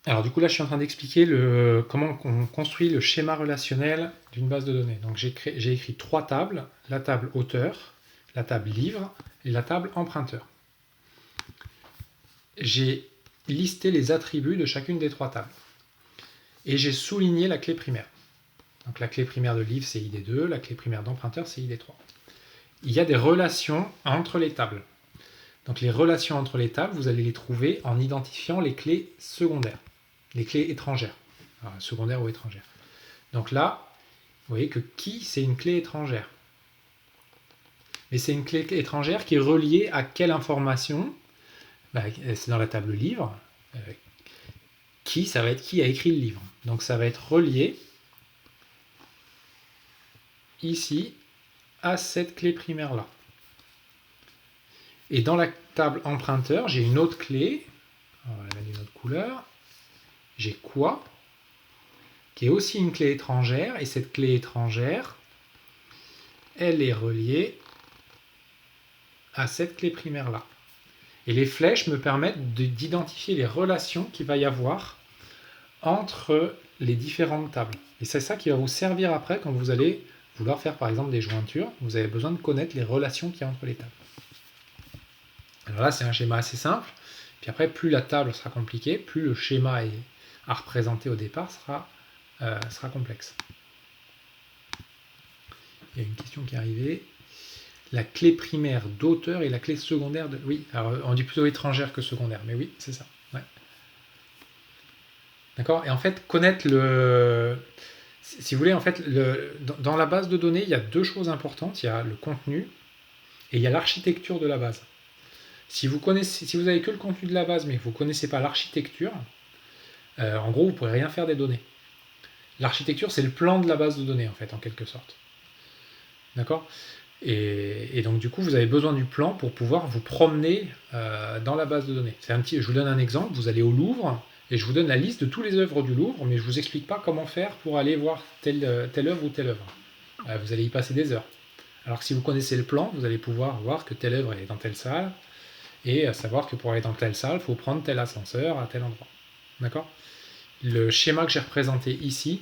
Alors du coup là je suis en train d'expliquer comment on construit le schéma relationnel d'une base de données. Donc j'ai écrit 3 tables, la table auteur, la table livre et la table emprunteur. J'ai listé les attributs de chacune des 3 tables. Et j'ai souligné la clé primaire. Donc la clé primaire de livre c'est ID2, la clé primaire d'emprunteur c'est ID3. Il y a des relations entre les tables. Donc les relations entre les tables, vous allez les trouver en identifiant les clés secondaires, les clés étrangères, alors, secondaires ou étrangères. Donc là, vous voyez que qui, c'est une clé étrangère. Mais c'est une clé étrangère qui est reliée à quelle information? C'est dans la table livre. Qui, ça va être qui a écrit le livre. Donc ça va être relié ici à cette clé primaire là. Et dans la table emprunteur, j'ai une autre clé, on va la mettre d'une autre couleur, j'ai quoi, qui est aussi une clé étrangère, et cette clé étrangère, elle est reliée à cette clé primaire là. Et les flèches me permettent d'identifier les relations qu'il va y avoir entre les différentes tables. Et c'est ça qui va vous servir après quand vous allez vouloir faire par exemple des jointures. Vous avez besoin de connaître les relations qu'il y a entre les tables. Alors là, c'est un schéma assez simple. Puis après, plus la table sera compliquée, plus le schéma à représenter au départ sera complexe. Il y a une question qui est arrivée. La clé primaire d'auteur et la clé secondaire de... Oui, alors on dit plutôt étrangère que secondaire, mais oui, c'est ça. Ouais. D'accord. Et en fait, connaître le... Si vous voulez, en fait, dans la base de données, il y a 2 choses importantes. Il y a le contenu et il y a l'architecture de la base. Si vous avez que le contenu de la base, mais que vous ne connaissez pas l'architecture, en gros, vous ne pourrez rien faire des données. L'architecture, c'est le plan de la base de données, en fait, en quelque sorte. D'accord ? Et donc, du coup, vous avez besoin du plan pour pouvoir vous promener dans la base de données. Je vous donne un exemple. Vous allez au Louvre et je vous donne la liste de toutes les œuvres du Louvre, mais je ne vous explique pas comment faire pour aller voir telle œuvre ou telle œuvre. Vous allez y passer des heures. Alors que si vous connaissez le plan, vous allez pouvoir voir que telle œuvre est dans telle salle et savoir que pour aller dans telle salle, il faut prendre tel ascenseur à tel endroit. D'accord ? Le schéma que j'ai représenté ici,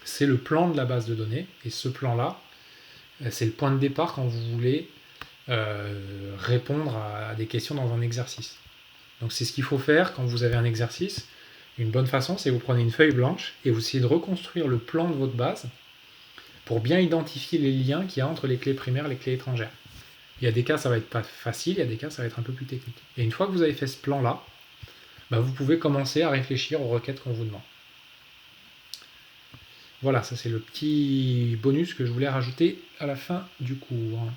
c'est le plan de la base de données. Et ce plan-là, c'est le point de départ quand vous voulez répondre à des questions dans un exercice. Donc c'est ce qu'il faut faire quand vous avez un exercice. Une bonne façon, c'est vous prenez une feuille blanche et vous essayez de reconstruire le plan de votre base pour bien identifier les liens qu'il y a entre les clés primaires et les clés étrangères. Il y a des cas, ça va être pas facile, il y a des cas, ça va être un peu plus technique. Et une fois que vous avez fait ce plan-là, vous pouvez commencer à réfléchir aux requêtes qu'on vous demande. Voilà, ça c'est le petit bonus que je voulais rajouter à la fin du cours.